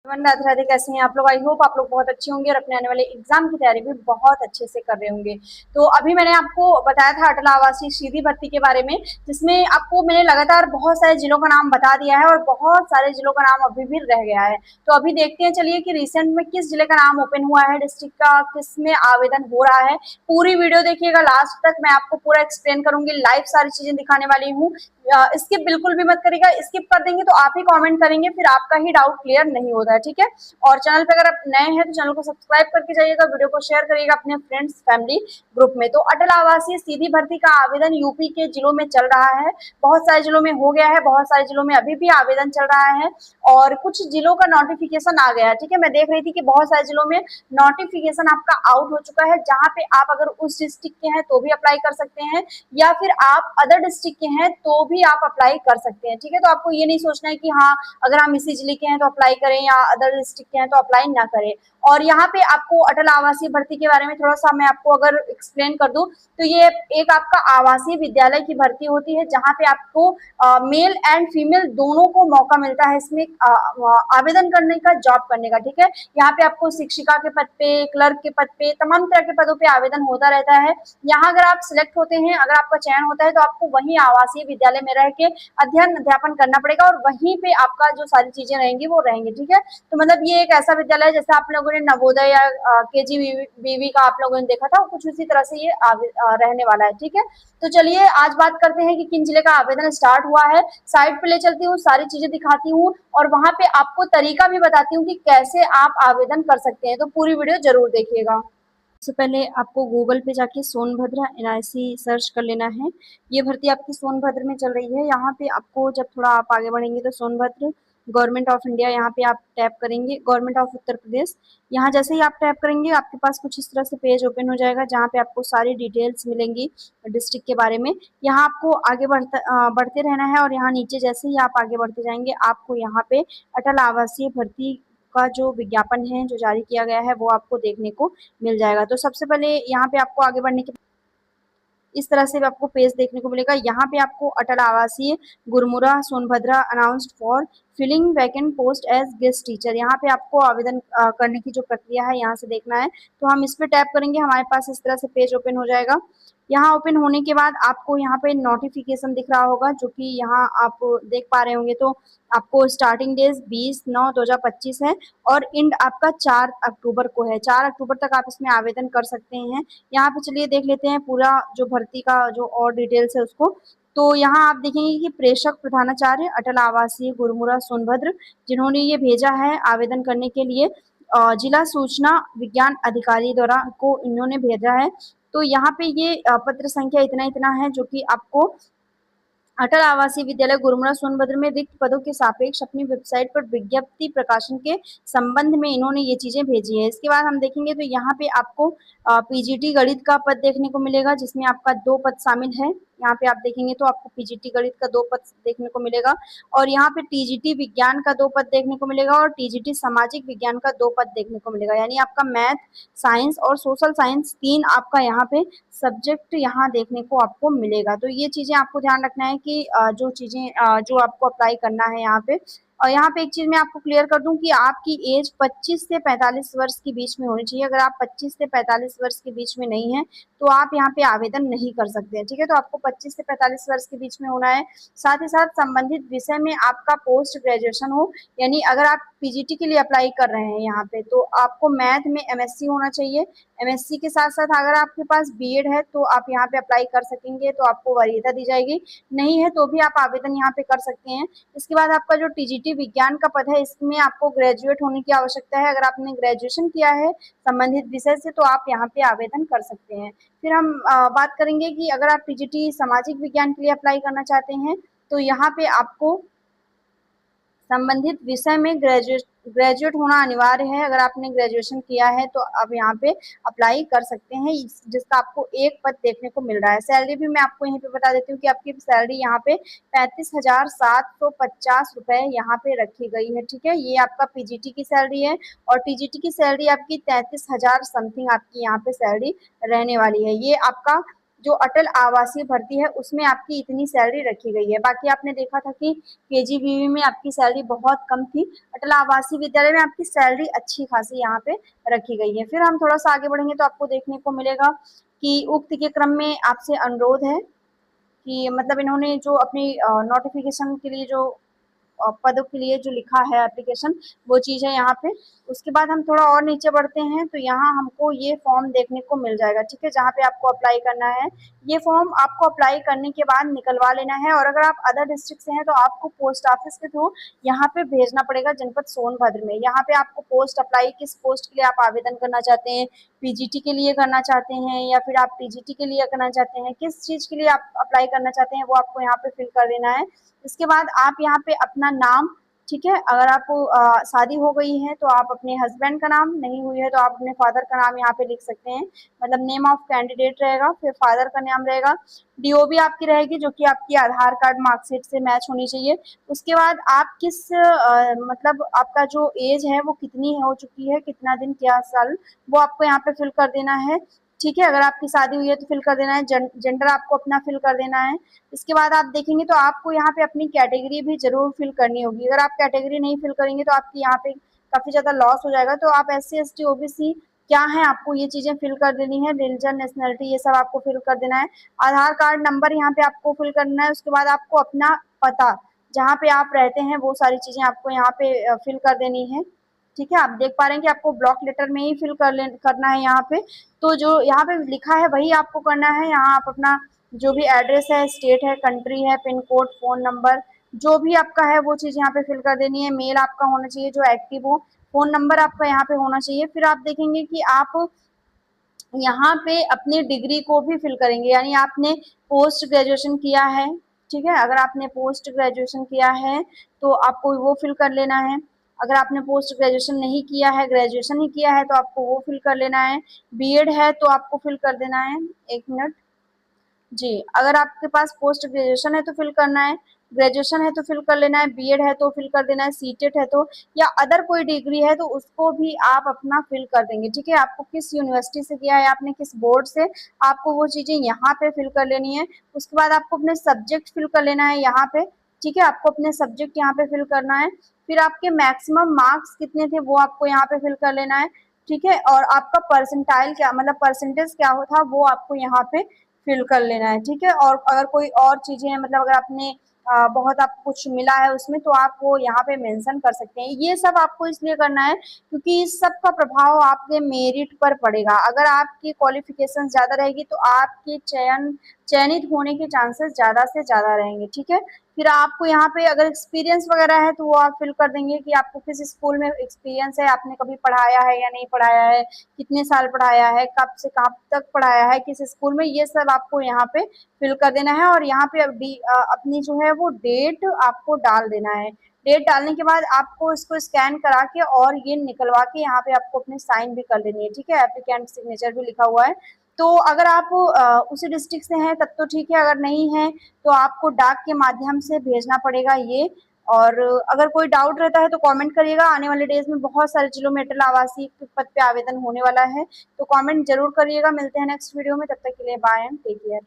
राधे राधे। कैसे हैं आप लोग? आई होप आप लोग बहुत अच्छे होंगे और अपने आने वाले एग्जाम की तैयारी भी बहुत अच्छे से कर रहे होंगे। तो अभी मैंने आपको बताया था अटल आवासीय सीधी भर्ती के बारे में, जिसमें आपको मैंने लगातार बहुत सारे जिलों का नाम बता दिया है और बहुत सारे जिलों का नाम अभी भी रह गया है। तो अभी देखते हैं चलिए कि रिसेंट में किस जिले का नाम ओपन हुआ है, डिस्ट्रिक्ट का किस में आवेदन हो रहा है। पूरी वीडियो देखिएगा लास्ट तक, मैं आपको पूरा एक्सप्लेन करूंगी, लाइव सारी चीजें दिखाने वाली हूँ। स्किप बिल्कुल भी मत करिएगा, स्किप कर देंगे तो आप ही कमेंट करेंगे, फिर आपका ही डाउट क्लियर नहीं होता है। ठीक है। और चैनल पे अगर आप नए हैं तो चैनल को सब्सक्राइब करके जाइएगा, वीडियो को शेयर करिएगा अपने फ्रेंड्स फैमिली ग्रुप में। तो अटल आवासीय सीधी भर्ती का आवेदन यूपी के जिलों में चल रहा है, बहुत सारे जिलों में हो गया है, बहुत सारे जिलों में अभी भी आवेदन चल रहा है और कुछ जिलों का नोटिफिकेशन आ गया है। ठीक है। मैं देख रही थी कि बहुत सारे जिलों में नोटिफिकेशन आपका आउट हो चुका है, जहां पे आप अगर उस डिस्ट्रिक्ट के हैं तो भी अप्लाई कर सकते हैं, या फिर आप अदर डिस्ट्रिक्ट के हैं तो भी आप अप्लाई कर सकते हैं। ठीक है। तो आपको ये नहीं सोचना है कि हाँ अगर हम इसी जिले के हैं तो अप्लाई करें या अदर डिस्ट्रिक्ट के हैं तो अप्लाई ना करें। और यहाँ पे आपको अटल आवासीय भर्ती के बारे में थोड़ा सा मैं आपको अगर एक्सप्लेन कर दूं तो ये एक आपका आवासीय विद्यालय की भर्ती होती है, जहाँ पे आपको मेल एंड फीमेल दोनों को मौका मिलता है इसमें आवेदन करने का, जॉब करने का। ठीक है। यहाँ पे आपको शिक्षिका के पद पे, क्लर्क के पद पे, तमाम तरह के पदों पे आवेदन होता रहता है। यहाँ अगर आप सिलेक्ट होते हैं, अगर आपका चयन होता है तो आपको वही आवासीय विद्यालय में रह के अध्ययन अध्यापन करना पड़ेगा और वहीं पे आपका जो सारी चीजें रहेंगी वो रहेंगी। ठीक है। तो मतलब ये एक ऐसा विद्यालय है जैसे आप लोगों ने नवोदय या केजीबीवी का आप लोगों ने देखा था, कुछ उसी तरह से ये रहने वाला है। ठीक है। तो चलिए आज बात करते हैं कि किन जिले का आवेदन स्टार्ट हुआ है। साइट पे ले चलती हूँ, सारी चीजें दिखाती हूँ और वहां पे आपको तरीका भी बताती हूँ कि कैसे आप आवेदन कर सकते हैं। तो पूरी वीडियो जरूर देखिएगा। सबसे पहले आपको गूगल पे जाके सोनभद्र एनआईसी सर्च कर लेना है। ये भर्ती आपकी सोनभद्र में चल रही है। यहाँ पे आपको जब थोड़ा आप आगे बढ़ेंगे तो सोनभद्र गवर्नमेंट ऑफ इंडिया यहाँ पे आप टैप करेंगे, गवर्नमेंट ऑफ उत्तर प्रदेश। यहाँ जैसे ही आप टैप करेंगे आपके पास कुछ इस तरह से पेज ओपन हो जाएगा, जहाँ पे आपको सारी डिटेल्स मिलेंगी डिस्ट्रिक्ट के बारे में। यहाँ आपको आगे बढ़ते रहना है और यहाँ नीचे जैसे ही आप आगे बढ़ते जाएंगे आपको यहाँ पे अटल आवासीय भर्ती का जो विज्ञापन है जो जारी किया गया है वो आपको देखने को मिल जाएगा। तो सबसे पहले यहाँ पे आपको आगे बढ़ने के इस तरह से आपको पेज देखने को मिलेगा। यहाँ पे आपको Atal Awasiya Gurmura Sonbhadra announced for filling vacant post as guest teacher, यहाँ पे आपको आवेदन करने की जो प्रक्रिया है यहाँ से देखना है। तो हम इस पे टैप करेंगे, हमारे पास इस तरह से पेज ओपन हो जाएगा। यहाँ ओपन होने के बाद आपको यहाँ पे नोटिफिकेशन दिख रहा होगा, जो कि यहाँ आप देख पा रहे होंगे। तो आपको स्टार्टिंग डेज 20/9/2025 है और एंड आपका 4 अक्टूबर को है। 4 अक्टूबर तक आप इसमें आवेदन कर सकते हैं। यहाँ पे चलिए देख लेते हैं पूरा जो भर्ती का जो और डिटेल्स है उसको। तो यहाँ आप देखेंगे कि प्रेषक प्रधानाचार्य अटल आवासीय गुरमुरा सोनभद्र, जिन्होंने ये भेजा है आवेदन करने के लिए, जिला सूचना विज्ञान अधिकारी द्वारा को इन्होंने भेजा है। तो यहाँ पे ये पत्र संख्या इतना इतना है, जो कि आपको अटल आवासीय विद्यालय गुरुमुरा सोनभद्र में रिक्त पदों के सापेक्ष अपनी वेबसाइट पर विज्ञप्ति प्रकाशन के संबंध में इन्होंने ये चीजें भेजी है। इसके बाद हम देखेंगे तो यहाँ पे आपको पीजीटी गणित का पद देखने को मिलेगा, जिसमें आपका 2 पद शामिल है। यहाँ पे आप देखेंगे तो आपको पीजीटी गणित का 2 पद देखने को मिलेगा और यहाँ पे टीजीटी विज्ञान का 2 पद देखने को मिलेगा और टीजीटी सामाजिक विज्ञान का 2 पद देखने को मिलेगा। यानी आपका मैथ, साइंस और सोशल साइंस 3 आपका यहाँ पे सब्जेक्ट यहाँ देखने को आपको मिलेगा। तो ये चीजें आपको ध्यान रखना है कि जो चीजें जो आपको अप्लाई करना है यहाँ पे। और यहाँ पे एक चीज मैं आपको क्लियर कर दूं कि आपकी एज 25 से 45 वर्ष के बीच में होनी चाहिए। अगर आप 25 से 45 वर्ष के बीच में नहीं है तो आप यहाँ पे आवेदन नहीं कर सकते हैं। ठीक है। तो आपको 25 से 45 वर्ष के बीच में होना है। साथ ही साथ संबंधित विषय में आपका पोस्ट ग्रेजुएशन हो, यानी अगर आप पीजीटी के लिए अप्लाई कर रहे हैं यहाँ पे तो आपको मैथ में एमएससी होना चाहिए। एमएससी के साथ साथ अगर आपके पास बीएड है तो आप यहाँ पे अप्लाई कर सकेंगे, तो आपको वरीयता दी जाएगी। नहीं है तो भी आप आवेदन यहाँ पे कर सकते हैं। इसके बाद आपका जो टीजीटी विज्ञान का पद है इसमें आपको ग्रेजुएट होने की आवश्यकता है। अगर आपने ग्रेजुएशन किया है संबंधित विषय से तो आप यहाँ पे आवेदन कर सकते हैं। फिर हम बात करेंगे कि अगर आप टीजीटी सामाजिक विज्ञान के लिए अप्लाई करना चाहते हैं तो यहाँ पे आपको संबंधित विषय में ग्रेजुएट होना अनिवार्य है। अगर आपने ग्रेजुएशन किया है तो आप यहाँ पे अप्लाई कर सकते हैं, जिसका आपको 1 पद देखने को मिल रहा है। सैलरी भी मैं आपको यहीं पे बता देती हूँ कि आपकी सैलरी यहाँ पे 35,750 रुपए यहाँ पे रखी गई है। ठीक है। ये आपका पीजीटी की सैलरी है और टीजीटी की सैलरी आपकी 33,000 समथिंग आपकी यहाँ पे सैलरी रहने वाली है। ये आपका जो अटल आवासीय भर्ती है उसमें आपकी इतनी सैलरी रखी गई है। बाकी आपने देखा था कि केजीबीवी में आपकी सैलरी बहुत कम थी, अटल आवासीय विद्यालय में आपकी सैलरी अच्छी खासी यहाँ पे रखी गई है। फिर हम थोड़ा सा आगे बढ़ेंगे तो आपको देखने को मिलेगा कि उक्त के क्रम में आपसे अनुरोध है कि मतलब इन्होंने जो अपनी नोटिफिकेशन के लिए जो पदों के लिए जो लिखा है एप्लीकेशन, वो चीज़ है यहाँ पे। उसके बाद हम थोड़ा और नीचे बढ़ते हैं तो यहाँ हमको ये फॉर्म देखने को मिल जाएगा, ठीक है, जहाँ पे आपको अप्लाई करना है। ये फॉर्म आपको अप्लाई करने के बाद निकलवा लेना है, और अगर आप अदर डिस्ट्रिक्ट से हैं तो आपको पोस्ट ऑफिस के थ्रू यहाँ पे भेजना पड़ेगा जनपद सोनभद्र में। यहाँ पे आपको पोस्ट अप्लाई, किस पोस्ट के लिए आप आवेदन करना चाहते हैं, पीजीटी के लिए करना चाहते हैं या फिर आप टीजीटी के लिए करना चाहते हैं, किस चीज़ के लिए आप अप्लाई करना चाहते हैं वो आपको यहाँ पे फिल कर देना है। इसके बाद आप यहाँ पे अपना नाम, ठीक है, अगर आपको शादी हो गई है तो आप अपने हस्बैंड का नाम, नहीं हुई है तो आप अपने फादर का नाम यहाँ पे लिख सकते हैं, मतलब नेम ऑफ कैंडिडेट रहेगा, फिर फादर का नाम रहेगा, डीओबी आपकी रहेगी जो कि आपकी आधार कार्ड मार्कशीट से मैच होनी चाहिए। उसके बाद आप किस मतलब आपका जो एज है वो कितनी हो चुकी है, कितना दिन क्या साल, वो आपको यहाँ पे फिल कर देना है, ठीक है। अगर आपकी शादी हुई है तो फिल कर देना है, जेंडर आपको अपना फिल कर देना है। इसके बाद आप देखेंगे तो आपको यहाँ पे अपनी कैटेगरी भी जरूर फिल करनी होगी। अगर आप कैटेगरी नहीं फिल करेंगे तो आपकी यहाँ पे काफी ज्यादा लॉस हो जाएगा। तो आप SC ST OBC क्या है, आपको ये चीजें फिल कर देनी है, रिलीजन, नेशनलिटी, ये सब आपको फिल कर देना है। आधार कार्ड नंबर यहाँ पे आपको फिल करना है। उसके बाद आपको अपना पता, जहाँ पे आप रहते हैं, वो सारी चीजें आपको यहाँ पे फिल कर देनी है, ठीक है। आप देख पा रहे हैं कि आपको ब्लॉक लेटर में ही फिल करना है यहाँ पे। तो जो यहाँ पे लिखा है वही आपको करना है। यहाँ आप अपना जो भी एड्रेस है, स्टेट है, कंट्री है, पिन कोड, फोन नंबर, जो भी आपका है वो चीज़ यहाँ पे फिल कर देनी है। मेल आपका होना चाहिए जो एक्टिव हो, फोन नंबर आपका यहाँ पे होना चाहिए। फिर आप देखेंगे कि आप यहाँ पे अपनी डिग्री को भी फिल करेंगे, यानी आपने पोस्ट ग्रेजुएशन किया है, ठीक है। अगर आपने पोस्ट ग्रेजुएशन किया है तो आपको वो फिल कर लेना है। अगर आपने पोस्ट ग्रेजुएशन नहीं किया है, ग्रेजुएशन ही किया है, तो आपको वो फिल कर लेना है। बीएड है तो आपको फिल कर देना है। एक मिनट जी, अगर आपके पास पोस्ट ग्रेजुएशन है तो फिल करना है, ग्रेजुएशन है तो फिल कर लेना है, बीएड है तो फिल कर देना है, सीटेट है तो, या अदर कोई डिग्री है तो उसको भी आप अपना फिल कर देंगे, ठीक है। आपको किस यूनिवर्सिटी से किया है, आपने किस बोर्ड से, आपको वो चीजें यहाँ पे फिल कर लेनी है। उसके बाद आपको अपने सब्जेक्ट फिल कर लेना है यहाँ पे, ठीक है। आपको अपने सब्जेक्ट यहाँ पे फिल करना है। फिर आपके मैक्सिमम मार्क्स कितने थे वो आपको यहाँ पे फिल कर लेना है, ठीक है। और आपका परसेंटाइल क्या, मतलब परसेंटेज क्या था, वो आपको यहाँ पे फिल कर लेना है, ठीक है। और अगर कोई और चीजें हैं, मतलब अगर आपने बहुत आपको कुछ मिला है उसमें, तो आप वो यहाँ पे मेंशन कर सकते हैं। ये सब आपको इसलिए करना है क्योंकि इस सब का प्रभाव आपके मेरिट पर पड़ेगा। अगर आपकी क्वालिफिकेशन ज्यादा रहेगी तो आपके चयनित होने के चांसेस ज्यादा से ज्यादा रहेंगे, ठीक है। फिर आपको यहाँ पे अगर एक्सपीरियंस वगैरह है तो वो आप फिल कर देंगे कि आपको किस स्कूल में एक्सपीरियंस है, आपने कभी पढ़ाया है या नहीं पढ़ाया है, कितने साल पढ़ाया है, कब से कब तक पढ़ाया है, किस स्कूल में, ये सब आपको यहाँ पे फिल कर देना है। और यहाँ पे अपनी जो है वो डेट आपको डाल देना है। डेट डालने के बाद आपको इसको स्कैन करा के और ये निकलवा के यहाँ पे आपको अपने साइन भी कर देनी है, ठीक है। एप्लीकेंट सिग्नेचर भी लिखा हुआ है। तो अगर आप उसी डिस्ट्रिक्ट से हैं तब तो ठीक है, अगर नहीं है तो आपको डाक के माध्यम से भेजना पड़ेगा ये। और अगर कोई डाउट रहता है तो कमेंट करिएगा। आने वाले डेज में बहुत सारे जिलों में अटल आवासीय पद पे आवेदन होने वाला है, तो कमेंट जरूर करिएगा। मिलते हैं नेक्स्ट वीडियो में, तब तक के लिए बाय एंड टेक केयर।